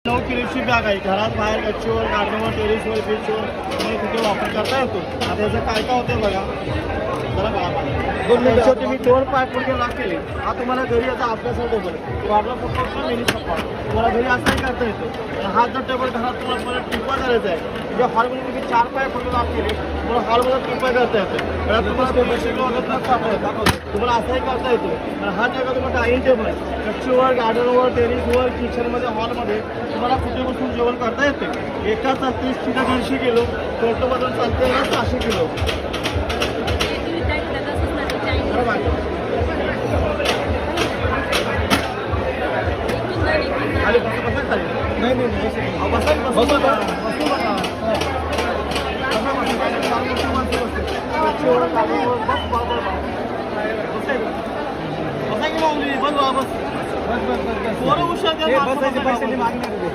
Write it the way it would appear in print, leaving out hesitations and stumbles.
9 किलोची बॅग आहे. घरात बाहेर गच्चीवर गार्डनवर टेरेसवर बीचवर तुम्हाला कुठे वापर करता येतो. आता याचं काय काय होतं बघा. जरा बघा त्याच्यावर तुम्ही 2 पाय पुढे लॉक केले. हा तुम्हाला घरी याचा अभ्यासाला टेबल वाटला फक्त मेनी सप्पा तुम्हाला घरी असंही करता येतो. हा जर टेबल घरात तुम्हाला परत टिपा करायचा आहे म्हणजे हॉलमध्ये तुम्ही 4 पाय पुढे लॉक केले तुम्हाला हॉलमध्ये टिपा करता येतं. घरात तुम्हाला असंही करता येतो. आणि हा जगा तुम्हाला डायनिंग टेबल गच्चीवर गार्डनवर टेरेसवर किचनमध्ये हॉलमध्ये तुम्हाला कुठे बसून जेवण करता येते. एकाच 30 किलो 150 किलो टोटोमधून चालते ना 600 किलो. खाली बसा खाली नाही बसा बस